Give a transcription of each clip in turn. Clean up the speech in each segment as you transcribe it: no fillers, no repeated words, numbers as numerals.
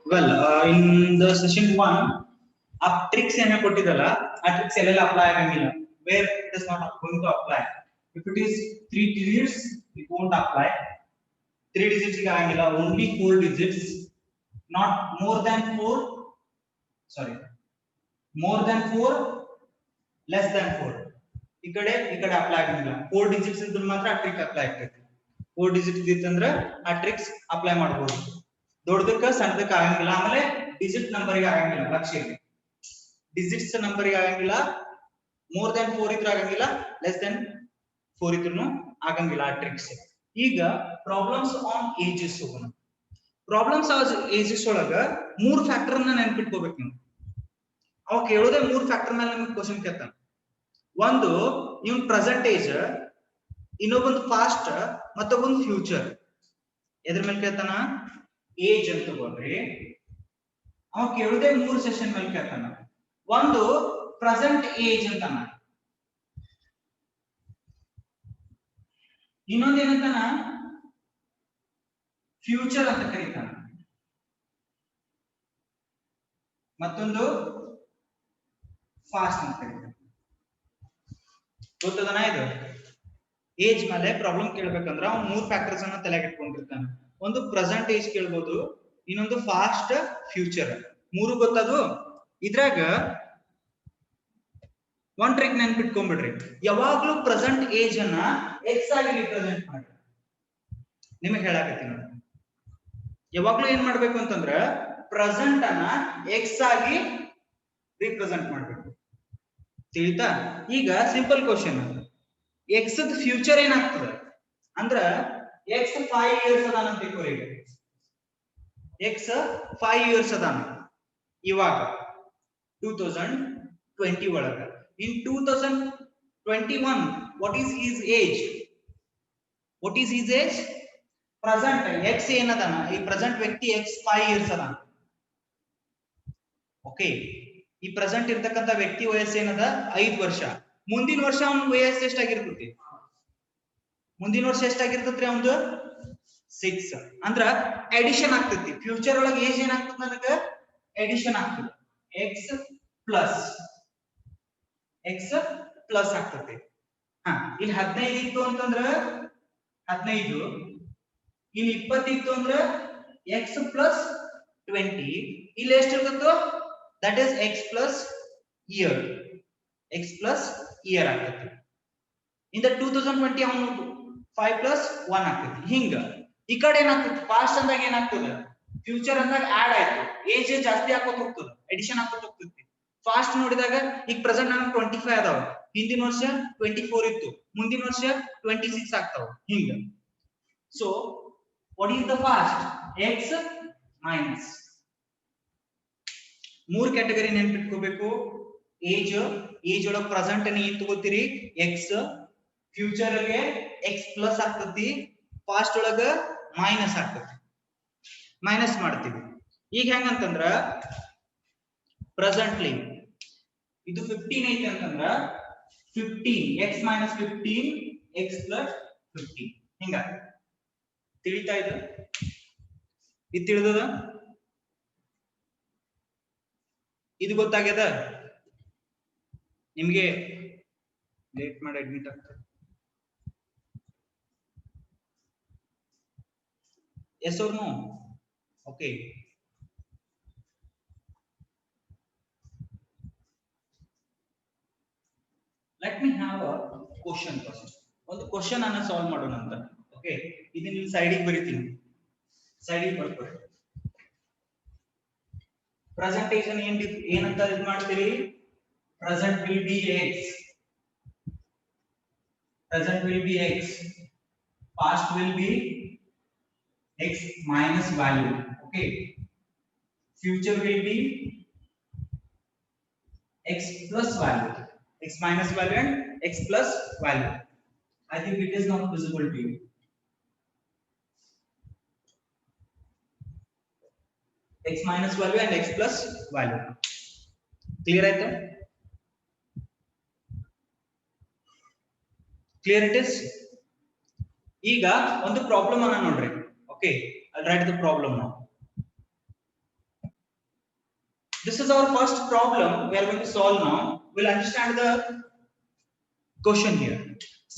Well, in the session 1, ಆ tricks ಏನ ಕೊಟ್ಟಿದ್ದಲ್ಲ ಆ tricks ಎಲ್ಲೆಲ್ಲ apply ಆಗಂಗಿಲ್ಲ, where it is not going to apply. If it is 3 digits, it won't apply. 3 digits ಗೆ ಆಗಂಗಿಲ್ಲ, only 4 digits, not more than 4. Sorry, more than 4, less than 4. ಈ ಕಡೆ apply ಆಗಂಗಿಲ್ಲ. 4 digits ಇದ್ರೆ ಮಾತ್ರ ಆ ಟ್ರಿಕ್ ಅಪ್ಲೈ ಆಗ್ತೈತಿ. 4 digits ಇತ್ತಂದ್ರೆ ಆ ಟ್ರಿಕ್ಸ್ ಅಪ್ಲೈ ಮಾಡಬಹುದು. ದೊಡ್ಡದಕ್ಕೆ ಸಣ್ಣದಕ್ಕೆ ಆಗಂಗಿಲ್ಲ. ಆಮೇಲೆ ಡಿಜಿಟ್ ನಂಬರ್ ಗೆ ಆಗಂಗಿಲ್ಲ. ಲಕ್ಷ ಇರಲಿ, ಡಿಜಿಟ್ಸ್ ನಂಬರ್ ಗೆ ಆಗಂಗಿಲ್ಲ. ಮೋರ್ ದನ್ 4 ಇದ್ರೆ ಆಗಂಗಿಲ್ಲ, ಲೆಸ್ ದನ್ 4 ಇದ್ರೂ ಆಗಂಗಿಲ್ಲ ಆ ಟ್ರಿಕ್ಸ್. ಈಗ ಪ್ರಾಬ್ಲಮ್ಸ್ ಆನ್ ಏಜಸ್ ಹೋಗೋಣ. ಪ್ರಾಬ್ಲಮ್ಸ್ ಆನ್ ಏಜಸ್ ಒಳಗ 3 ಫ್ಯಾಕ್ಟರ್ ಅನ್ನ ನೆನಪಿಟ್ಕೋಬೇಕು ನೀವು. ಅವ ಕೇಳೋದೇ 3 ಫ್ಯಾಕ್ಟರ್ ಮೇಲೆ ನಿಮಗೆ ಕ್ವಶನ್ ಕೇಳ್ತಾನೆ. ಒಂದು ಇವನ್ ಪ್ರೆಸೆಂಟ್ ಏಜ್, ಇನ್ನೊಬ್ಬಂದು ಪಾಸ್ಟ್, ಮತ್ತೊಬ್ಬಂದು ಫ್ಯೂಚರ್. ಎದ್ರ ಮೇಲೆ ಕೇಳ್ತಾನ? ಏಜ್ ಅಂತ ತಗೊಳ್ರಿ. ಅವ ಕೇಳುದೇ 3 ಸೆಷನ್ ಮೇಲೆ ಕೇಳ್ತಾನ. ಒಂದು ಪ್ರೆಸೆಂಟ್ ಏಜ್ ಅಂತಾನ, ಇನ್ನೊಂದು ಏನಂತಾನ ಫ್ಯೂಚರ್ ಅಂತ ಕರೀತಾನ, ಮತ್ತೊಂದು ಫಾಸ್ಟ್ ಅಂತ ಕರೀತಾನ. ಗೊತ್ತದನ? ಇದು ಏಜ್ ಮೇಲೆ ಪ್ರಾಬ್ಲಮ್ ಕೇಳ್ಬೇಕಂದ್ರ ಅವ್ನು 3 ಫ್ಯಾಕ್ಟರ್ಸ್ ಅನ್ನ ತಲೆಗೆ ಇಟ್ಕೊಂಡಿರ್ತಾನೆ. ಒಂದು ಪ್ರೆಸೆಂಟ್ ಏಜ್ ಕೇಳ್ಬೋದು, ಇನ್ನೊಂದು ಫಾಸ್ಟ್, ಫ್ಯೂಚರ್. 3 ಗೊತ್ತದು. ಇದ್ರಾಗ ಒನ್ ಟ್ರಿಕ್ ನೆನ್ಪಿಟ್ಕೊಂಡ್ಬಿಡ್ರಿ. ಯಾವಾಗ್ಲೂ ಪ್ರೆಸೆಂಟ್ ಏಜ್ ಅನ್ನ ಎಕ್ಸ್ ಆಗಿ ರಿಪ್ರೆಸೆಂಟ್ ಮಾಡಿ. ನಿಮಗೆ ಹೇಳಾಕತ್ತೀನಿ ನೋಡಿ. ಯಾವಾಗ್ಲೂ ಏನ್ ಮಾಡ್ಬೇಕು ಅಂತಂದ್ರ ಪ್ರೆಸೆಂಟ್ ಅನ್ನ ಎಕ್ಸ್ ಆಗಿ ರಿಪ್ರೆಸೆಂಟ್ ಮಾಡ್ಬೇಕು. ತಿಳಿತಾ? ಈಗ ಸಿಂಪಲ್ ಕ್ವಶನ್, ಎಕ್ಸ್ ಫ್ಯೂಚರ್ ಏನಾಗ್ತದೆ ಅಂದ್ರ ಎಕ್ಸ್ 5 ಇಯರ್ಸ್ ಅದಾನ ಅಂತ ತಿಳ್ಕೊಳ್ಳಿ. ಎಕ್ಸ್ 5 ಇಯರ್ಸ್ ಅದಾನ ಇವಾಗ 2020 ಒಳಗ. In 2021 what is his age? What is his age? Present x ಏನದಾನ, ಈ ಪ್ರೆಸೆಂಟ್ ವ್ಯಕ್ತಿ ಎಕ್ಸ್ 5 ಇಯರ್ಸ್ ಅದಾನ. ಓಕೆ, ಈ ಪ್ರೆಸೆಂಟ್ ಇರ್ತಕ್ಕಂಥ ವ್ಯಕ್ತಿ ವಯಸ್ಸು ಏನದ 5 ವರ್ಷ. ಮುಂದಿನ ವರ್ಷ ಅವನ ವಯಸ್ಸು ಎಷ್ಟಾಗಿರ್ತೈತಿ? ಮುಂದಿನ ವರ್ಷ ಎಷ್ಟಾಗಿರ್ತೈತ್ರಿ ಅವನದು? 6. ಅಂದ್ರ ಅಡಿಷನ್ ಆಗ್ತೈತಿ. ಫ್ಯೂಚರ್ ಒಳಗೆ ಏಜ್ ಏನಾಗ್ತದೆ? ನನಗ ಅಡಿಷನ್ ಆಗ್ತದೆ. ಎಕ್ಸ್ ಪ್ಲಸ್ ಆಗ್ತೈತಿ. ಇಲ್ಲಿ 15 ಇತ್ತು ಅಂತಂದ್ರ 15, ಇಲ್ಲಿ 20 ಇತ್ತು ಅಂದ್ರ ಎಕ್ಸ್ ಪ್ಲಸ್ 20. ಇಲ್ಲಿ ಎಷ್ಟಿರ್ತೈತೋ that is x plus year ಆಗ್ತೈತಿ. ಇನ್ ದ 2020 ಅವನು 5 ಪ್ಲಸ್ 1 ಆಗ್ತೈತಿ. ಹಿಂಗ ಈ ಕಡೆ ಏನಾಗ್ತೈತಿ? ಪಾಸ್ಟ್ ಅಂದಾಗ ಏನಾಗ್ತದ? ಫ್ಯೂಚರ್ ಅಂದಾಗ ಆಡ್ ಆಯ್ತು, ಏಜ್ ಜಾಸ್ತಿ ಹಾಕೋತ ಹೋಗ್ತದ, ಎಡಿಷನ್ ಹಾಕೋತ ಹೋಗ್ತೈತಿ. ಫಾಸ್ಟ್ ನೋಡಿದಾಗ ಈಗ ಪ್ರೆಸೆಂಟ್ ನನಗೆ 25 ಅದಾವ, ಹಿಂದಿನ ವರ್ಷ 24 ಇತ್ತು, ಮುಂದಿನ ವರ್ಷ 26 ಆಗ್ತಾವ. ಹಿಂಗ. So what is the fast? X minus. 3 category ನೆನ್ಪಿಟ್ಕೋಬೇಕು. ಏಜ್ ಒಳಗೆ ಪ್ರೆಸೆಂಟ್ ಅನ್ನ ಏನ್ ತಗೋತೀರಿ? ಎಕ್ಸ್. ಫ್ಯೂಚರ್ ಗೆ ಎಕ್ಸ್ ಪ್ಲಸ್ ಆಗ್ತತಿ, ಪಾಸ್ಟ್ ಒಳಗ ಮೈನಸ್ ಆಗ್ತತಿ, ಮೈನಸ್ ಮಾಡ್ತೀವಿ. ಈಗ ಹೆಂಗಂತಂದ್ರ ಪ್ರೆಸೆಂಟ್ಲಿ ಇದು 15 ಐತೆ ಅಂತಂದ್ರ 15 ಎಕ್ಸ್ ಮೈನಸ್ 15 ಎಕ್ಸ್ ಪ್ಲಸ್ 15 ಹಿಂಗ. ತಿಳಿತಾ? ಇದು ತಿಳಿದದ? ಇದು ಗೊತ್ತಾಗ್ಯದ ನಿಮ್ಗೆ? ಲೇಟ್ ಮಾಡಿ ಅಡ್ಮಿಟ್ ಆಗ್ತದೆ. yes or no? okay, let me have a question first. ಒಂದು ಕ್ವಶನ್ ಅನ್ನ ಸಾಲ್ವ್ ಮಾಡೋಣ ಅಂತ. ಓಕೆ, ಇದನ್ನ ಇಲ್ಲಿ ಸೈಡಿಗೆ ಬರೀತೀನಿ. ಸೈಡಿಗೆ ಬರ್ಕೊಳ್ಳಿ. ಪ್ರೆಸೆಂಟೇಷನ್ ಏನಂತ ಇದು ಮಾಡ್ತೀರಿ? Present will be X, past will be x minus value. Okay, future will be x plus value, x minus value and x plus value. I think it is not visible to you. x minus value and x plus value. Clear ಆಯ್ತಾ? Clear it is? ಈಗ ಒಂದು problem ಅನ್ನ ನೋಡ್ರಿ. Okay, I'll write the problem now. This is our first problem we are going to solve now. We'll understand the question here.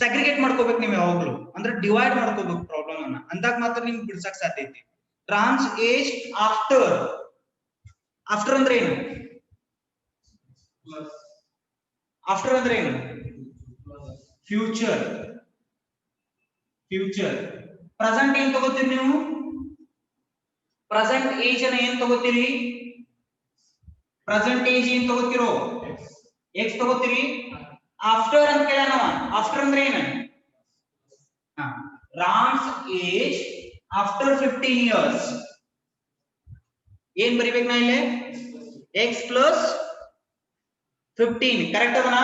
Segregate ಮಾಡ್ಕೋಬೇಕು ನೀವು ಯಾವಾಗಲೂ ಅಂದ್ರೆ divide ಮಾಡ್ಕೋಬೇಕು ಪ್ರಾಬ್ಲಮ್ ಅನ್ನ ಅಂದಾಗ ಮಾತ್ರ ನಿಮಗೆ ಬಿಡಿಸಕ್ಕೆ ಸಾಧ್ಯ ಐತಿ. ಟ್ರಾನ್ಸ್ ಏಜ್ ಆಫ್ಟರ್ ಅಂದ್ರೆ ಏನು? ಆಫ್ಟರ್ ಅಂದ್ರೆ ಏನು? ಫ್ಯೂಚರ್. ಪ್ರೆಸೆಂಟ್ ಏನ್ ತಗೋತೀರಿ ನೀವು? ಪ್ರೆಸೆಂಟ್ ಏಜ್ ಅನ್ನ ಏನ್ ತಗೋತೀರಿ? ಪ್ರೆಸೆಂಟ್ ಏಜ್ ಏನ್ ತಗೋತಿರೋ? x ತಗೋತೀರಿ. ಆಫ್ಟರ್ ಅಂತ ಕೇಳ ನಾವು. ಆಫ್ಟರ್ ಅಂದ್ರೆ ಏನು? ರಾಮ್ಸ್ ಏಜ್ ಆಫ್ಟರ್ 15 ಇಯರ್ಸ್ ಏನ್ ಬರಿಬೇಕು ನಾ ಇಲ್ಲಿ? x plus 15 ಕರೆಕ್ಟ್ ಅದನಾ?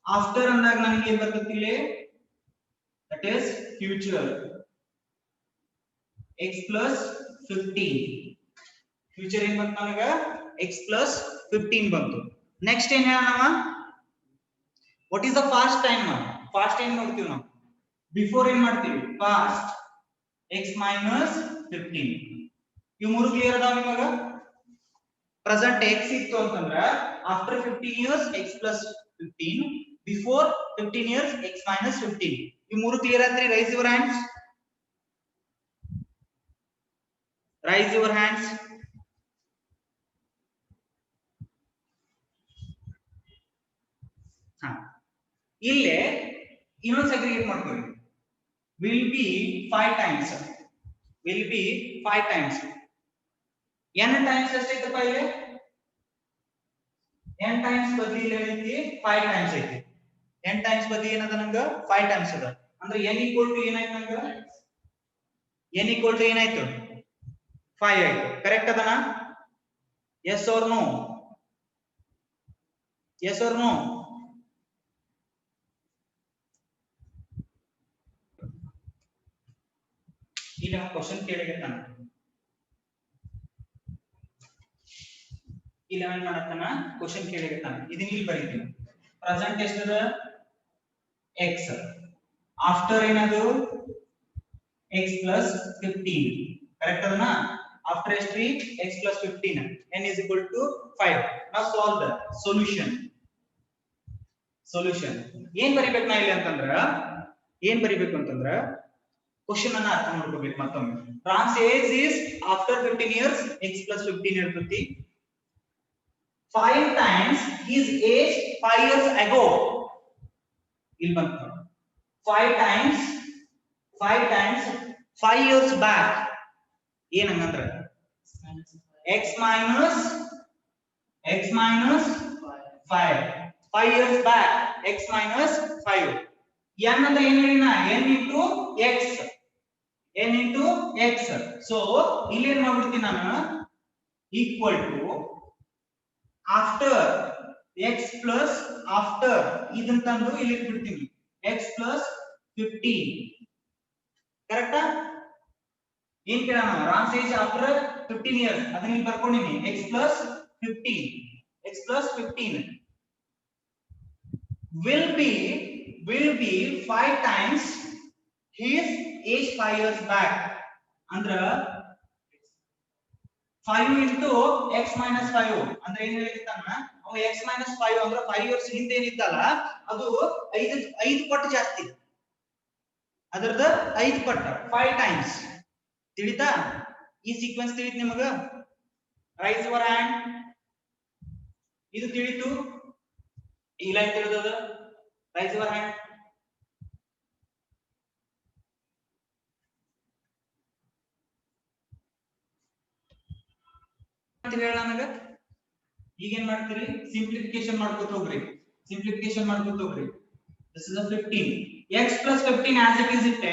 ಆಫ್ಟರ್ ಅಂದಾಗ ನನಗೆ ಏನ್ ಬರ್ತೈತಿ ಇಲ್ಲಿ? That is future. x plus 15 future ಏನ್ ಬಂತು ನನಗೆ? x plus 15 ಬಂತು. ನೆಕ್ಸ್ಟ್ ಏನ್ ಹೇಳೋಣ? What is the fast time? Fast time ನೋಡ್ತೀವಿ ನಾವು. ಬಿಫೋರ್ ಏನ್ ಮಾಡ್ತೀವಿ? Fast x minus 15. ಇವು ಮೂರು ಕ್ಲಿಯರ್ ಅದಾವ ನಿಮಗ? ಪ್ರೆಸೆಂಟ್ x ಇತ್ತು ಅಂತಂದ್ರ after 15 years x plus 15, before 15 years x minus 15. ಇವು ಮೂರು ಕ್ಲಿಯರ್ ಆದ್ರಿ? Raise your hands. Raise your hands. ಇಲ್ಲೇ ಇನ್ನೊಂದು ಸೆಗ್ರಿಗೇಟ್ ಮಾಡ್ಕೊಳ್ಳಿ. will be 5 times. will be 5 times. n times ಎಷ್ಟೈತಪ್ಪ ಇಲ್ಲಿ? n times ಬದಲಿ ಇಲ್ಲಿ ಏನೈತಿ? 5 times ಐತಿ. n times ಬದಲಿ ಏನದ ನಂಗ? 5 times ಅದ. ಅಂದ್ರೆ n equal to ಏನಾಯ್ತು ನಂಗ? n equal to ಏನಾಯ್ತು? 5 ಆಯ್ತು. ಕರೆಕ್ಟ್ ಅದನಾ? yes or no? yes or no? ಈಗ ಕ್ವಶನ್ ಕೇಳಿರ್ತಾನ. ಇಲ್ಲ ಏನ್ ಮಾಡತ್ತಾನ? ಕ್ವಶನ್ ಕೇಳಿರ್ತಾನ. ಇದನ್ನ ಇಲ್ಲಿ ಬರೀತೀವಿ. ಪ್ರೆಸೆಂಟ್ ಎಷ್ಟದ? x. ಆಫ್ಟರ್ ಏನದು? x plus 15. ಕರೆಕ್ಟ್ ಅದನಾ? ಆಫ್ಟರ್ ಎಷ್ಟ್ರಿ? x plus 15. n is equal to 5. Now solve the solution. ಏನ್ ಬರಿಬೇಕು ನಾ ಇಲ್ಲಿ ಅಂತಂದ್ರ? ಏನ್ ಬರಿಬೇಕು ಅಂತಂದ್ರ ಕ್ವಶನ್ ಅನ್ನ ಅರ್ಥ ಮಾಡ್ಕೋಬೇಕು ಮತ್ತೊಮ್ಮೆ. Trans age is after 15 years x plus 15 ಇರ್ತೈತಿ. 5 times his age 5 years ago. ಇಲ್ಲಿ ಬಂತು 5 times 5 years back. ಏನ್ ಹಂಗಂದ್ರ x minus 5 years back x minus 5. n ಅಂದ್ರೆ ಏನು ಹೇಳಿನ? n into x. ಸೊ ಇಲ್ಲಿ ಏನ್ ಮಾಡ್ಬಿಡ್ತೀನಿ ನಾನು? Equal to after x plus after ಇದನ್ನ ತಂದು ಇಲ್ಲಿ ಇಟ್ಬಿಡ್ತೀನಿ x plus 15. ಕರೆಕ್ಟಾ? ಏನ್ ಕೇಳೋಣ? ರಾಮ್ಸ್ ಏಜ್ ಆಫ್ಟರ್ 15 ಇಯರ್ಸ್ ಅದನ್ನ ಇಲ್ಲಿ ಬರ್ಕೊಂಡಿನಿ. x plus 15 will be 5 times his age 5 years back. ಅಂದ್ರ 5 into x minus 5 ಅಂದ್ರೆ ಏನ್ ಹೇಳಿರ್ತಾನ? ಅವ x minus 5 ಅಂದ್ರೆ 5 years ಹಿಂದೆ ಏನಿತ್ತಲ್ಲ ಅದು 5 ಪಟ್ಟು ಜಾಸ್ತಿ. ಅದರದ 5 ಪಟ್ಟು 5 times. ತಿಳಿತಾ? ಈ ಸೀಕ್ವೆನ್ಸ್ ತಿಳಿತು ನಿಮಗ? Raise your hand. ಇದು ತಿಳಿತು? ಈ ಲೈನ್ ತಿಳಿದದ? Raise your hand. ನನಗ ಈಗ ಏನ್ ಮಾಡ್ತೀರಿ? ಸಿಂಪ್ಲಿಫಿಕೇಶನ್ ಮಾಡ್ಕೊತ ಹೋಗ್ರಿ. This is a 15. x plus 15 as it is ಇಟ್ಟೆ.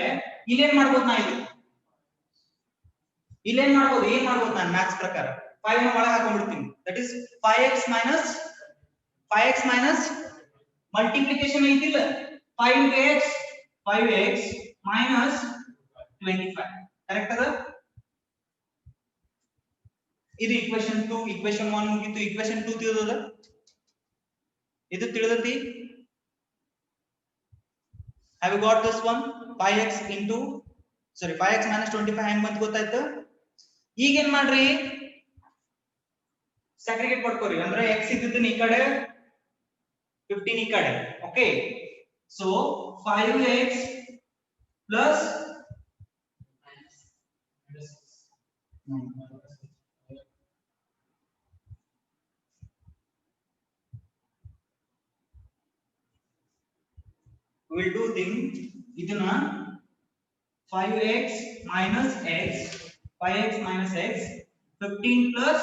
ಇಲ್ಲೇನ್ ಮಾಡ್ಬೋದು ನಾ? ಇಲ್ಲೇನ್ ಮಾಡ್ಬೋದು? ಏನ್ ಮಾಡ್ಬೋದು ನಾನು ಮ್ಯಾಥ್ಸ್ ಪ್ರಕಾರ? 5 ನ ಒಳಗೆ ಹಾಕೊಂಡ್ಬಿಡ್ತೀನಿ. That is 5x minus multiplication ಐತಿಲ್ಲ 5x minus 25. ಕರೆಕ್ಟ್ ಅದ? ಇದು equation 2. equation 1 ಮುಗಿತು. equation 2 ತಿಳಿದದ? ಇದು ತಿಳಿದತಿ? have you got this one? 5x minus 25 ಹೆಂಗ್ ಬಂತು ಗೊತ್ತಾಯ್ತು? ಈಗ ಏನ್ ಮಾಡ್ರಿ? ಸೆಗ್ರಿಗೇಟ್ ಮಾಡ್ಕೋರಿ ಅಂದ್ರೆ x ಇದ್ದದನ್ನ ಈ ಕಡೆ 15 ಈ ಕಡೆ okay so 5x plus we'll do thing ಇದನ್ನ 5x minus x 5x minus x 15 plus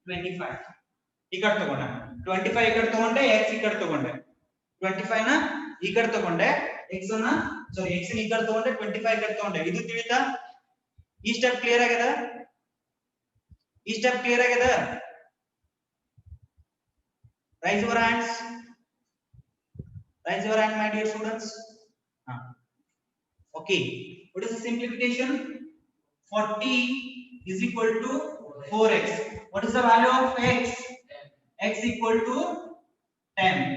25 ಈ ಕಡೆ ತಗೊಂಡೆ 25 ಈ ಕಡೆ ತಗೊಂಡೆ x ಈ ಕಡೆ ತಗೊಂಡೆ 25 ನ ಈ ಕಡೆ ತಗೊಂಡೆ x ನ ಸಾರಿ x ನ ಈ ಕಡೆ ತಗೊಂಡೆ 25 ಈ ಕಡೆ ತಗೊಂಡೆ ಇದು ತಿಳಿತಾ ಈ ಸ್ಟೆಪ್ ಕ್ಲಿಯರ್ ಆಗಿದೆ raise your hands my dear students okay what is the simplification 40 is equal to 4x what is the value of x x equal to 10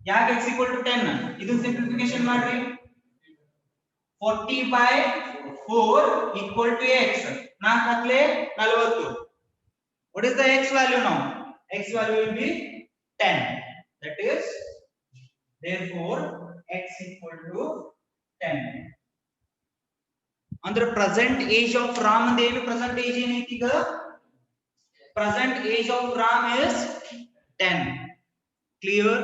ಯಾಕೆ x equal to 10 ಇದು ಸಿಂಪ್ಲಿಫಿಕೇಶನ್ ಮಾಡ್ರಿ 40 by 4 equal to x 4 ಹಾಕ್ಲೆ 40 what is the x value now x value will be 10 that is therefore x equal to 10 ಅಂದ್ರೆ present age of ram and ಏನು present age ಏನೈತಿ ಈಗ present age of ram is 10 clear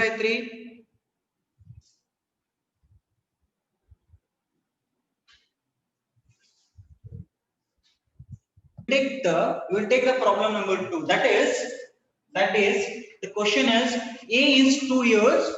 ಆಯ್ತ್ರಿ you will take the problem number 2 that is the question is a is 2 years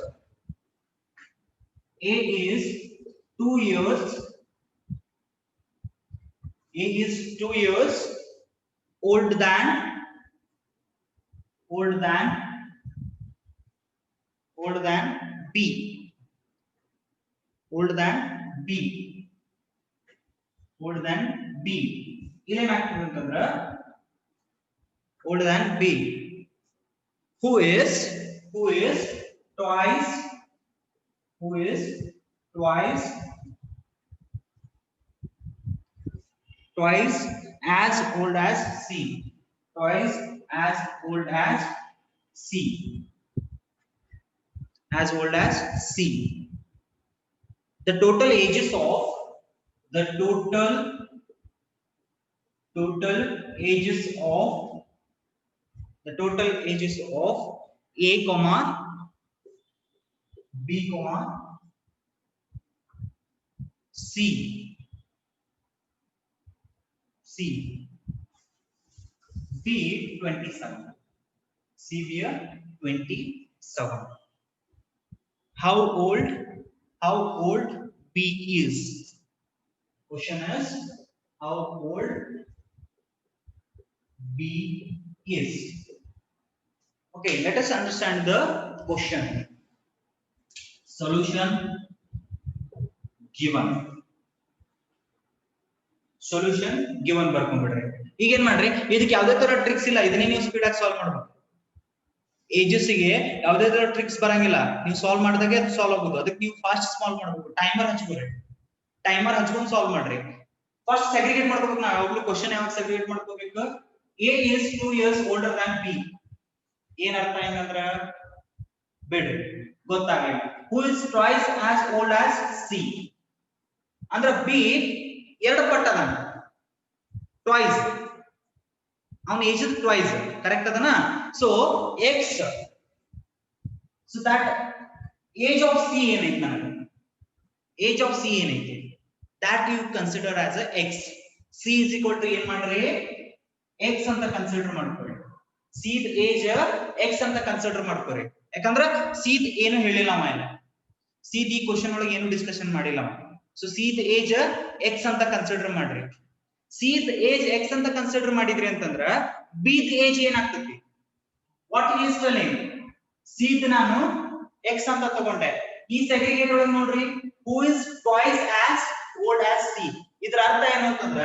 old than b ಇಲ್ಲೇನಾಗ್ತದೆ ಅಂತಂದ್ರೆ older than b who is twice as old as c the total ages of a comma b comma c be 27 how old b is question is how old b is okay let us understand the question solution given ಬರ್ಕೊಂಡ್ಬಿಡ್ರಿ ಈಗ ಏನ್ ಮಾಡ್ರಿ ಇದಕ್ಕೆ ಯಾವುದೇ ತರ tricks ಇಲ್ಲ ಇದನ್ನೇ ನೀವು speed ಆಗಿ ಸಾಲ್ವ್ ಮಾಡಬೇಕು ಏಜಸ್ ಗೆ ಯಾವುದೇ ತರ ಟ್ರಿಕ್ಸ್ ಬರಂಗಿಲ್ಲ ನೀವು ಸಾಲ್ವ್ ಮಾಡಿದಾಗೆ ಅದು ಸಾಲ್ವ್ ಆಗೋದು ಅದಕ್ಕೆ ನೀವು ಫಾಸ್ಟ್ ಸಾಲ್ವ್ ಮಾಡಬೇಕು ಟೈಮರ್ ಹಚ್ಕೊಂಡು ಸಾಲ್ವ್ ಮಾಡ್ರಿ ಫಸ್ಟ್ ಸೆಗ್ರಿಗೇಟ್ ಮಾಡ್ಕೋಬೇಕು ನಾವು ಯಾವಾಗಲೂ ಕ್ವೆಶ್ಚನ್ ಯಾವಾಗ ಸೆಗ್ರಿಗೇಟ್ ಮಾಡ್ಕೋಬೇಕು a is 2 years older than b ಏನ್ ಅರ್ಥ ಏನಂದ್ರ ಬಿಡ್ರಿ ಗೊತ್ತಾಗಲಿಲ್ಲ who is twice as old as c ಅಂದ್ರೆ b ಎರಡು ಪಟ್ಟು ಅದ ಟ್ವೈಸ್ ಅವನ ಏಜ್ ಟ್ವೈಸ್ ಕರೆಕ್ಟ್ ಅದನ so x so that age of c ಏನೈತಿ ನನಗೆ that you consider as a x c is equal to ಏನ್ ಮಾಡ್ರಿ x ಅಂತ ಕನ್ಸಿಡರ್ ಮಾಡ್ಕೊರಿ c ದ ಏಜ್ x ಅಂತ ಕನ್ಸಿಡರ್ ಮಾಡ್ಕೊರಿ ಯಾಕಂದ್ರೆ c ದ ಏನು ಹೇಳಿಲ್ಲ ಅವ ಇಲ್ಲ c ದ ಈ ಕ್ವೆಶ್ಚನ್ ಒಳಗೆ ಏನು ಡಿಸ್ಕಷನ್ ಮಾಡಿಲ್ಲ ಅವ so c the age x ಅಂತ ಕನ್ಸಿಡರ್ ಮಾಡ್ರಿ c ದ ಏಜ್ x ಅಂತ ಕನ್ಸಿಡರ್ ಮಾಡಿದ್ರಿ ಅಂತಂದ್ರ b ದ ಏಜ್ ಏನಾಗ್ತೈತಿ what is telling c the ನಾನು x ಅಂತ ತಗೊಂಡೆ ಈ ಸೆಗ್ರಿಗೇಟ್ ಒಳಗೆ ನೋಡ್ರಿ who is twice as old as c ಇದರ ಅರ್ಥ ಏನು ಅಂತಂದ್ರ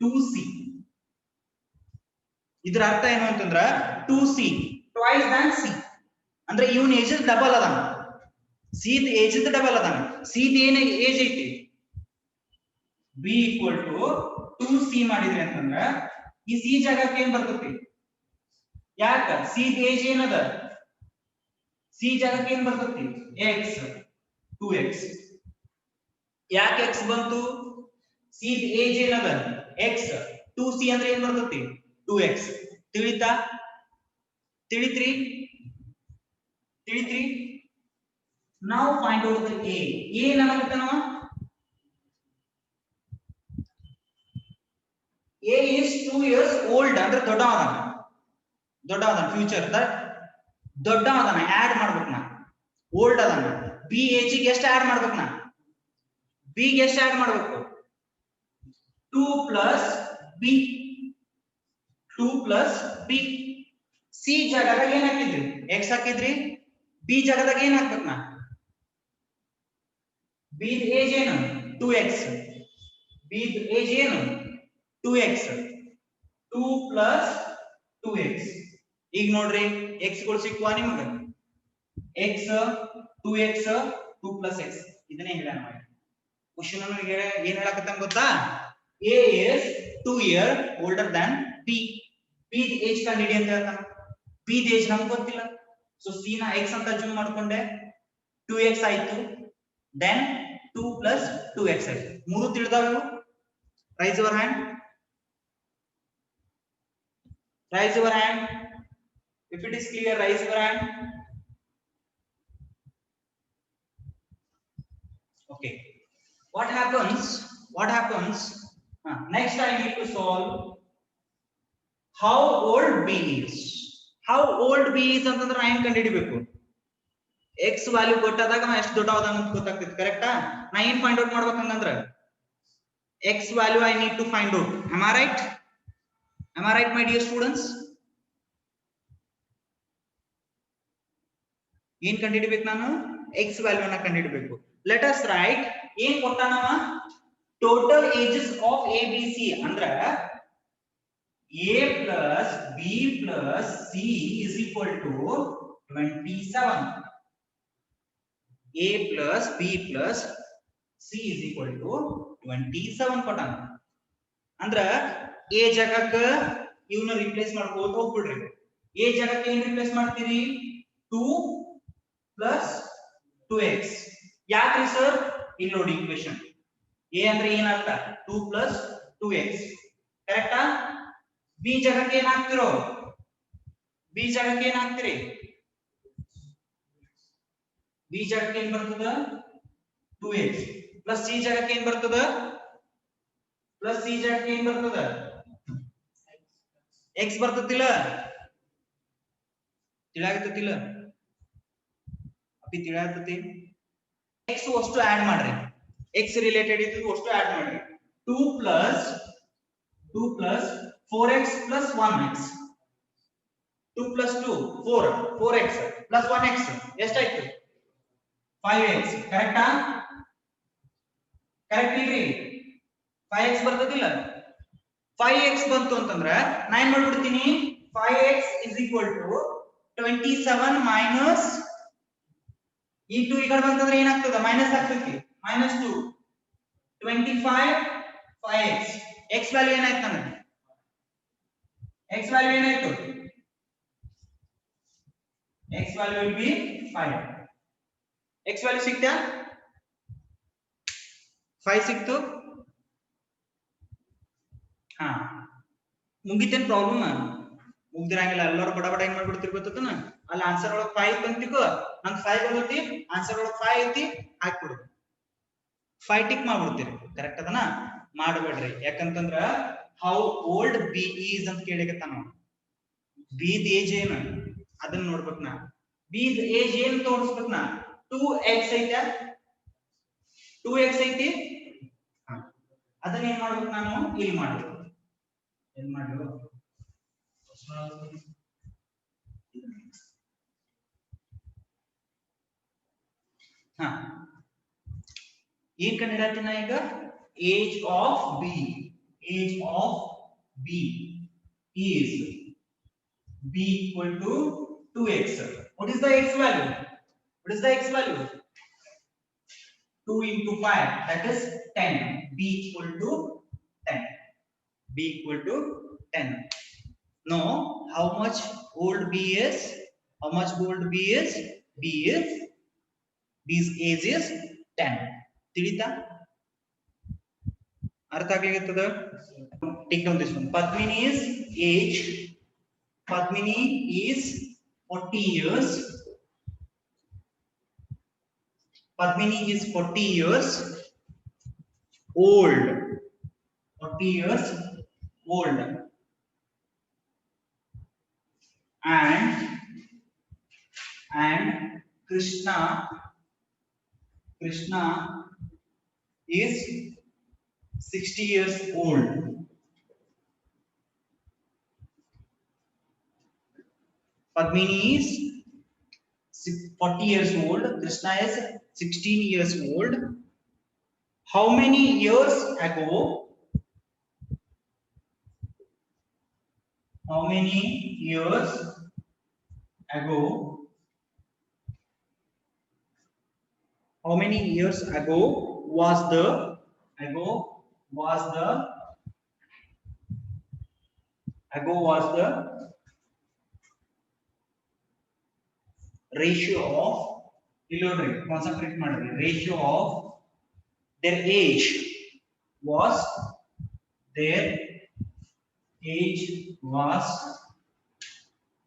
2c ಇದರ ಅರ್ಥ ಏನು ಅಂತಂದ್ರ 2c twice than c ಅಂದ್ರೆ ಇವನ್ ಏಜ್ ಡಬಲ್ ಅದ ಸಿ ದ ಏಜ್ ಡಬಲ್ ಅದಾನ. ಸಿ ದ ಏನ್ ಏಜ್ ಐತಿ b equal to 2c ಮಾಡಿದ್ರಿ ಅಂತಂದ್ರ ಈ ಸಿ ಜಾಗಕ್ಕೆ ಏನ್ ಬರ್ತೈತಿ? ಯಾಕ ಸಿ ದ ಏಜ್ ಏನದ? ಸಿ ಜಾಗಕ್ಕೆ ಏನ್ ಬರ್ತೈತಿ? x 2x. ಯಾಕೆ x ಬಂತು? ಸಿ ದ ಏಜ್ ಏನದ? x 2c ಅಂದ್ರೆ ಏನ್ ಬರ್ತೈತಿ? 2x. ತಿಳಿತಾ? ತಿಳಿತ್ರಿ? Now find out the a. ಏನಾಗುತ್ತೆ a is 2 years old ಅಂದ್ರೆ ದೊಡ್ಡವನ ಫ್ಯೂಚರ್ ದೊಡ್ಡವನ ಆಡ್ ಮಾಡ್ಬೇಕು ನಾ. ಓಲ್ಡ್ ಅದನ್ನ b ಏಜ್ ಗೆ ಎಷ್ಟು ಆಡ್ ಮಾಡ್ಬೇಕು ನಾ? b ಗೆ ಎಷ್ಟು ಆಡ್ ಮಾಡ್ಬೇಕು? 2 plus b. c ಜಾಗದಾಗ ಏನ್ ಹಾಕಿದ್ರಿ? x ಹಾಕಿದ್ರಿ. b ಜಾಗದಾಗ ಏನ್ ಹಾಕ್ಬೇಕು ನಾ? b ಏಜ್ ಏನು? 2x. b ಏಜ್ ಏನು? 2x. 2 plus 2x. ಈಗ ನೋಡ್ರಿ x ಗಳು ಸಿಕ್ಕುವ ನಿಮಗೆ? x 2x 2 plus x. ಇದನ್ನೇ ಹೇಳೋಣ ಮಾಡಿ. ಕ್ವೆಶ್ಚನ್ ಅನ್ನು ಏನ್ ಹೇಳಕತ್ತಾನ ಗೊತ್ತಾ? a is 2 year older than b. b age ಕಂಡುಹಿಡಿ ಅಂತ ಹೇಳ್ತಾನ. b ಏಜ್ ನಮ್ಗೆ ಗೊತ್ತಿಲ್ಲ. ಸೊ c ನ x ಅಂತ ಅಸ್ಯೂಮ್ ಮಾಡ್ಕೊಂಡೆ 2x ಆಯ್ತು. then 2 plus 2x ಆಯ್ತು. ಮೂರು ತಿಳಿದಾವು. Raise your hand. Raise your hand. If it is clear, raise your hand. Okay. What happens? Next I need to solve how old b is. How old b is ಅಂತಂದ್ರೆ ನಾ ಏನು ಕಂಡುಹಿಡಿಬೇಕು? x value ಕೊಟ್ಟಾದಾಗ ನಾ ಎಷ್ಟು ದೊಡ್ಡವದ ಅಂತ ಗೊತ್ತಾಗ್ತೈತಿ. ಕರೆಕ್ಟಾ? ನಾ ಏನು ಫೈಂಡ್ ಔಟ್ ಮಾಡ್ಬೇಕು ಹಂಗಂದ್ರೆ x value I need to find out. Am I right? Am I right, my dear students? ಏನ್ ಕಂಡುಹಿಡಿಬೇಕು ನಾನು? x ವ್ಯಾಲ್ಯೂ ಅನ್ನು ಕಂಡುಹಿಡಿಬೇಕು. Let us write ಏನ್ ಕೊಟ್ಟಾನವ? Total ages of a b c ಅಂದ್ರೆ a plus b plus c is equal to 27. a plus b plus c is equal to 27 ಕೊಟ್ಟಾನ. ಅಂದ್ರ a ಜಾಗಕ್ಕೆ ಇವನ್ನ ರಿಪ್ಲೇಸ್ ಮಾಡ್ಕೋತ ಹೋಗ್ಬಿಡ್ರಿ. a ಜಾಗಕ್ಕೆ ಏನ್ ರಿಪ್ಲೇಸ್ ಮಾಡ್ತೀರಿ? 2 plus 2x. ಯಾಕ್ರಿ ಸರ್? ಇಲ್ಲಿ ನೋಡಿ ಈಕ್ವೇಶನ್. a ಅಂದ್ರೆ ಏನರ್ಥ? 2 plus 2x. ಕರೆಕ್ಟಾ? b ಜಾಗಕ್ಕೆ ಏನ್ ಹಾಕ್ತಿರೋ? b ಜಾಗಕ್ಕೆ ಏನ್ ಹಾಕ್ತಿರಿ? b ಜಾಗಕ್ಕೆ ಏನ್ ಬರ್ತದ? 2x. ಪ್ಲಸ್ c ಜಾಗಕ್ಕೆ ಏನ್ ಬರ್ತದ? ಪ್ಲಸ್ c ಜಾಗಕ್ಕೆ ಏನ್ ಬರ್ತದ? x ಬರ್ತತಿಲ್ಲ? ತಿಳಿಯಾಗತ್ತಿಲ್ಲ? ಅಪ್ಪಿ ತಿಳಿಯಾಗತ್ತಿ? x ಅಷ್ಟು ಆಡ್ ಮಾಡ್ರಿ. x ರಿಲೇಟೆಡ್ ಇದ್ದು ಅಷ್ಟು ಆಡ್ ಮಾಡ್ರಿ. 2 plus 4x plus 1x. 2 plus 2 4x plus 1x ಎಷ್ಟಾಯ್ತು? 5x. ಕರೆಕ್ಟಾ? ಕರೆಕ್ಟ್ ಇಲ್ರಿ? 5x ಬರ್ತದಿಲ್ಲ? 5x ಬಂತು ಅಂತಂದ್ರೆ ನಾ ಏನ್ ಮಾಡ್ಬಿಡ್ತೀನಿ? 5x is equal to 27 minus ಈ 2 ಈ ಕಡೆ ಬಂತಂದ್ರೆ ಏನಾಗ್ತದ? ಮೈನಸ್ ಆಗ್ತೈತಿ. -2 25 5x. x ವ್ಯಾಲ್ಯೂ ಏನಾಯ್ತು ನನಗೆ? x ವ್ಯಾಲ್ಯೂ ಏನಾಯ್ತು? x value will be 5. x value ಸಿಕ್ತಾ? 5 ಸಿಕ್ತು. ಹಾ ಮುಗಿತೇನ್ ಪ್ರಾಬ್ಲಮ್? ಮುಗ್ದಿರಂಗಿಲ್ಲ. ಎಲ್ಲರೂ ಬಡ ಬಡ ಏನ್ ಮಾಡ್ಬಿಡ್ತಿರ್ ಗೊತ್ತನ? ಅಲ್ಲಿ ಆನ್ಸರ್ ಒಳಗೆ 5 ಬಂತಿಕೋ ನಂಗೆ 5 ಬಂದೈತಿ, ಆನ್ಸರ್ ಒಳಗೆ 5 ಐತಿ, ಹಾಕ್ಬಿಡು. 5 ಟಿಕ್ ಮಾಡ್ಬಿಡ್ತೀರಿ. ಕರೆಕ್ಟ್ ಅದನ? ಮಾಡಬೇಡ್ರಿ. ಯಾಕಂತಂದ್ರ ಹೌ ಓಲ್ಡ್ ಬಿ ಈಸ್ ಅಂತ ಕೇಳಿಕತ್ತಾನ. ಬಿ ದ ಏಜ್ ಏನು ಅದನ್ನ ನೋಡ್ಬೇಕು ನಾ. ಬಿ ದ ಏಜ್ ಏನು ತೋರಿಸ್ಬೇಕು ನಾ? 2x ಐತಾ? 2x ಐತಿ. ಅದನ್ನ ಏನ್ ಮಾಡ್ಬೇಕು ನಾನು? ಇಲ್ಲಿ ಮಾಡ್ಬೇಕು. ಏನ್ ಮಾಡ್ಬೇಕು? ಹಾ ಏನ್ ಕಂಡಿಡತ್ತೀನಿ ಈಗ? Age of B. Age of B is b equal to 2x. What is the x value? 2 into 5, that is 10. B equal to 10. B equal to 10. Now, how much old B is? How much old B is? B's age is 10. ತಿಳಿತಾ? ಅರ್ಥ ಆಗ್ಲಿಕ್ಕತ್ತದ? Take down this one. Padmini's age. Padmini is 40 years. Padmini is 40 years old. 40 years old. And Krishna is 60 years old. Padmini is 40 years old. Krishna is 16 years old. How many years ago? How many years ago? How many years ago was the ratio of concentrate madri ratio of their age was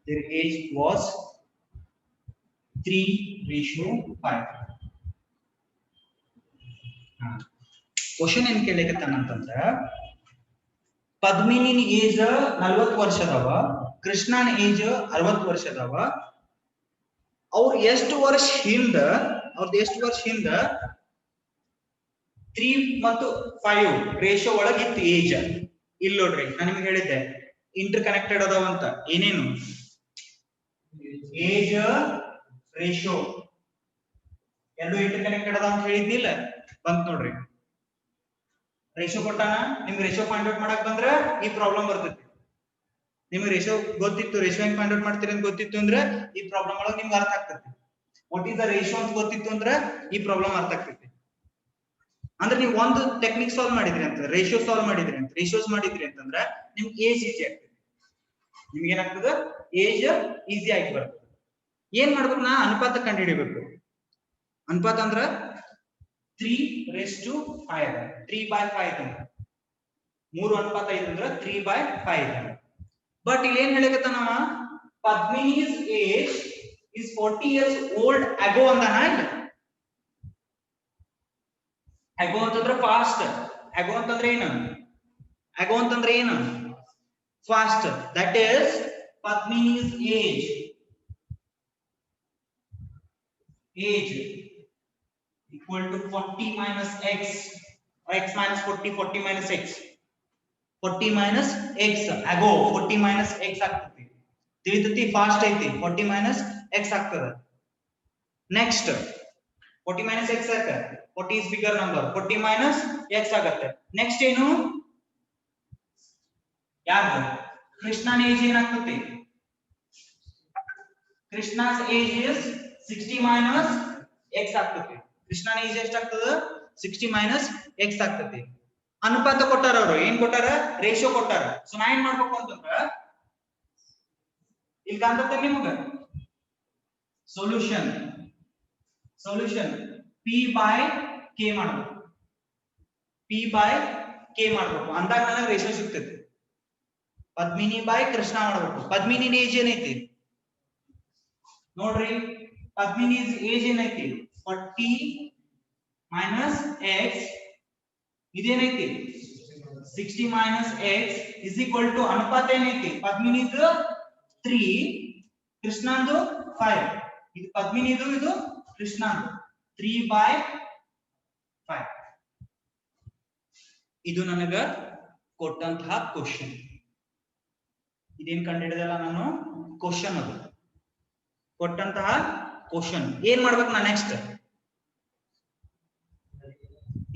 3:5. Question ಏನ್ ಕೇಳಕತ್ತಾನಂತಂದ್ರ ಪದ್ಮಿನಿನ age 40 ವರ್ಷ ಅದಾವ, ಕೃಷ್ಣನ age 60 ವರ್ಷ ಅದಾವ. ಅವ್ರ ಎಷ್ಟು ವರ್ಷ ಹಿಂದ 3 ಮತ್ತು 5 ರೇಷಿಯೋ ಒಳಗೆ ಇತ್ತು ಏಜ್. ಇಲ್ಲಿ ನೋಡ್ರಿ ನಾನು ನಿಮ್ಗೆ ಹೇಳಿದ್ದೆ ಇಂಟರ್ ಕನೆಕ್ಟೆಡ್ ಅದಾವ ಅಂತ. ಏನೇನು ಏಜ್ ರೇಷಿಯೋ ಎರಡು ಇಂಟರ್ ಕನೆಕ್ಟೆಡ್ ಅದಾವ ಅಂತ ಹೇಳಿದ್ನಿಲ್ಲ, ಬಂತ ನೋಡ್ರಿ. ರೇಷಿಯೋ ಕೊಟ್ಟಾನ, ನಿಮ್ಗೆ ರೇಷಿಯೋ ಫೈಂಡ್ ಔಟ್ ಮಾಡಕ್ ಬಂದ್ರೆ ಈ ಪ್ರಾಬ್ಲಮ್ ಬರ್ತೈತಿ. ನಿಮ್ಗೆ ರೇಷಿಯೋ ಗೊತ್ತಿತ್ತು, ರೇಷಿಯೋ ಹೆಂಗ್ ಫೈಂಡ್ ಔಟ್ ಮಾಡ್ತೀರಿ ಅಂತ ಗೊತ್ತಿತ್ತು ಅಂದ್ರೆ ಈ ಪ್ರಾಬ್ಲಮ್ ಒಳಗೆ ನಿಮ್ಗೆ ಅರ್ಥ ಆಗ್ತೈತಿ. ವಾಟ್ ಈಸ್ ದ ರೇಷಿಯೋ ಅಂತ ಗೊತ್ತಿತ್ತು ಅಂದ್ರೆ ಈ ಪ್ರಾಬ್ಲಮ್ ಅರ್ಥ ಆಗ್ತೈತಿ. ಅಂದ್ರೆ ನೀವು ಒಂದು ಟೆಕ್ನಿಕ್ ಸಾಲ್ವ್ ಮಾಡಿದ್ರಿ ಅಂತ, ರೇಷಿಯೋ ಸಾಲ್ವ್ ಮಾಡಿದ್ರಿ ಅಂತ, ರೇಷಿಯೋಸ್ ಮಾಡಿದ್ರಿ ಅಂತಂದ್ರೆ ನಿಮ್ಗೆ ಏಜ್ ಈಸಿ ಆಗ್ತದೆ. ನಿಮ್ಗೆ ಏನಾಗ್ತದೆ? ಏಜ್ ಈಸಿ ಆಗಿ ಬರ್ತದೆ. ಏನ್ ಮಾಡ್ಬೇಕು? ನಾ ಅನುಪಾತ ಕಂಡು ಹಿಡಿಬೇಕು. ಅನುಪಾತ ಅಂದ್ರ 3:5 3/5 ಅಂತ 3:5 ಅಂದ್ರ 3/5. ಬಟ್ ಇಲ್ಲಿ ಏನ್ ಹೇಳಿಕತ್ತ ನಾವ Padmini's age is 40 years old ago ಅಂದಾನ. ಇಲ್ಲ ago ಅಂತಂದ್ರೆ ಫಾಸ್ಟ್. ago ಅಂತಂದ್ರೆ ಏನು? Fast. that is Padmini's age equal to 40 minus x, or x minus 40, 40 minus x, 40 minus x. ago 40 minus x ಆಗ್ತದೆ. ತಿಳಿತೈತಿ? ಫಾಸ್ಟ್ ಐತಿ. 40 minus x ಆಗ್ತದೆ. ನೆಕ್ಸ್ಟ್ 40 minus x ಆಗ 40 is bigger number, 40 minus x ಆಗುತ್ತೆ. Next ಏನು? ಯಾರ್ದು? ಕೃಷ್ಣನ age ಏನಾಗ್ತದೆ? ಕೃಷ್ಣ's age is 60 minus x ಆಗ್ತದೆ. ಕೃಷ್ಣನ ಏಜ್ ಎಷ್ಟಾಗ್ತದೆ? 60 minus x ಆಗ್ತದೆ. ಅನುಪಾತ ಕೊಟ್ಟಾರ ಅವರು. ಏನ್ ಕೊಟ್ಟಾರ? ರೇಷಿಯೋ ಕೊಟ್ಟಾರ. ಸೊ ನಾ ಏನ್ ಮಾಡ್ಬೇಕು ಅಂತಂದ್ರ ಇಲ್ಲಿ ಕಾಣ್ತದೆ ನಿಮಗ ಸೊಲ್ಯೂಷನ್ p/k ಮಾಡಬೇಕು. p/k ಮಾಡಬೇಕು ಅಂದಾಗ ನನಗೆ ರೇಷಿಯೋ ಸಿಗ್ತದೆ. ಪದ್ಮಿನಿ ಬೈ ಕೃಷ್ಣ ಮಾಡಬೇಕು. ಪದ್ಮಿನಿ ಏಜ್ ಏನೈತಿ ನೋಡ್ರಿ. ಪದ್ಮಿನಿ ಏಜ್ ಏನೈತಿ? 40 minus x. ಇದೇನೈತಿ? 60 minus x is equal to ಅನುಪಾತ ಏನೈತಿ? ಪದ್ಮಿನಿದು 3, ಕೃಷ್ಣಂದು 5. ಇದು ಪದ್ಮಿನಿದು, ಇದು ಕೃಷ್ಣಂದು 3/5. ಇದು ನನಗ ಕೊಟ್ಟಂತಹ ಕ್ವಶನ್. ಇದೇನ್ ಕಂಡಿಡಿದಲ್ಲ ನಾನು? ಕ್ವಶನ್. ಅದು ಕೊಟ್ಟಂತಹ ಕ್ವಶನ್. ಏನ್ ಮಾಡ್ಬೇಕು ನಾ ನೆಕ್ಸ್ಟ್?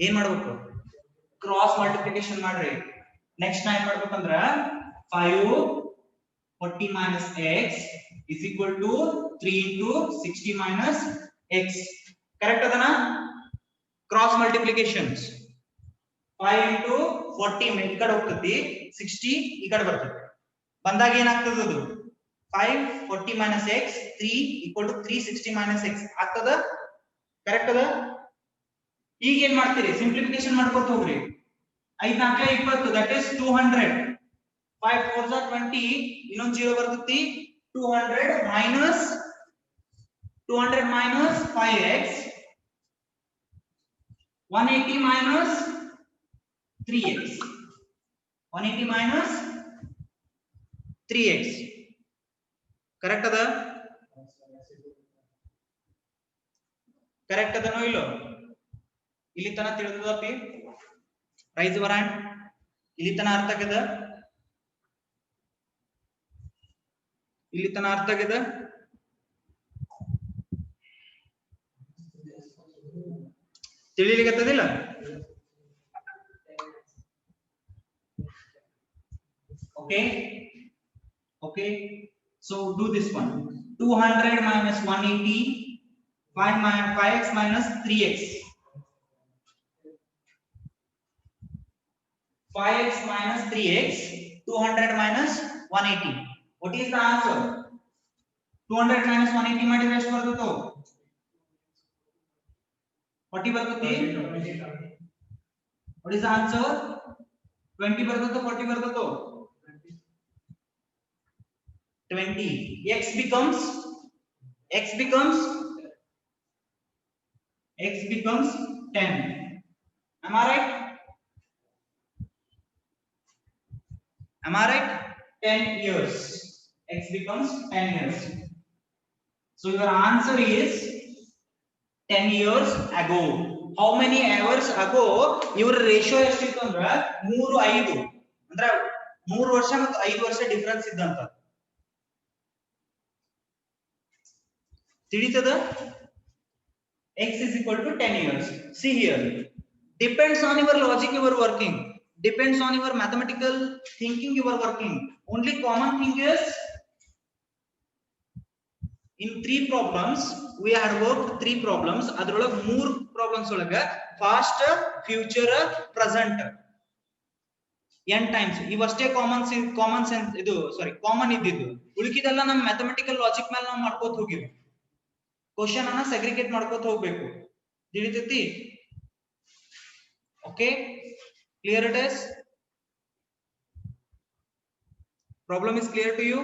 ಏನ್ ಮಾಡ್ಬೇಕು? ಕ್ರಾಸ್ ಮಲ್ಟಿಪ್ಲಿಕೇಶನ್ ಮಾಡ್ರಿ. ನೆಕ್ಸ್ಟ್ ನಾ ಏನ್ ಮಾಡ್ಬೇಕಂದ್ರ 5 40 minus x is equal to 3 into 60 minus x. Correct ಅದನಾ? ಕ್ರಾಸ್ ಮಲ್ಟಿಪ್ಲಿಕೇಶನ್ಸ್ 5 into 40 ಈ ಕಡೆ ಹೋಗ್ತತಿ 60 ಈ ಕಡೆ ಬರ್ತದೆ ಬಂದಾಗ ಏನಾಗ್ತದ ಅದು 5 40 minus x 3 equal to 360 minus x ಆಗ್ತದ ಕರೆಕ್ಟ್ ಅದ ಈಗ ಏನ್ ಮಾಡ್ತೀರಿ ಸಿಂಪ್ಲಿಫಿಕೇಶನ್ ಮಾಡ್ಕೊತ ಹೋಗ್ರಿ 5 4 20 that is 200 5 4s are 20 ಇನ್ನೊಂದು 0 ಬರ್ತತಿ 200 minus 5x 180 minus 3x 180 minus 3x correct ಅದ ಕರೆಕ್ಟ್ ಅದನೋ ಇಲ್ಲೋ ಇಲ್ಲಿ ತನ ತಿಳಿದದಪ್ಪಿ ರೈಸ್ ವರಾನ್ ಇಲ್ಲಿ ತನ ಅರ್ಥ ಆಗದ ಇಲ್ಲಿ ತನ ಅರ್ಥ ಆಗದ ತಿಳಿಲಿಕತ್ತದಿಲ್ಲ okay so do this one 200 minus 180 5x minus 3x 5x minus 3x 200 minus 180 what is the answer 200 minus 180 ಮಾಡಿದ್ರೆ ಎಷ್ಟು ಬರ್ತದೋ 40 ಬರ್ತದೆ what is the answer 20 ಬರ್ತದೋ 40 ಬರ್ತದೋ 20 x becomes 10 am I right 10 years x becomes 10 years so your answer is 10 years ago how many hours ago your ratio ಎಷ್ಟಿತ್ತು ಅಂದ್ರೆ 3 5 ಅಂದ್ರೆ 3 ವರ್ಷ ಮತ್ತು 5 ವರ್ಷ ಡಿಫರೆನ್ಸ್ ಇದ್ದಂತ ತಿಳಿತದ x is equal to 10 years see here depends on your logic you are working depends on your mathematical thinking you are working only common thing is in 3 problems we had worked 3 problems adrolage 3 problems olaga past future present n times ಇವಷ್ಟೇ common sense ಇದು ಸಾರಿ common ಇದ್ದಿದ್ದು ಉಳಿಕಿದೆಲ್ಲ ನಮ್ಮ mathematical logic ಮೇಲೆ ನಾವು ಮಾಡ್ಕೋತ ಹೋಗಿವಿ question ಅನ್ನ segregate ಮಾಡ್ಕೋತ ಹೋಗಬೇಕು ತಿಳಿತೈತಿ okay clear it is problem is clear to you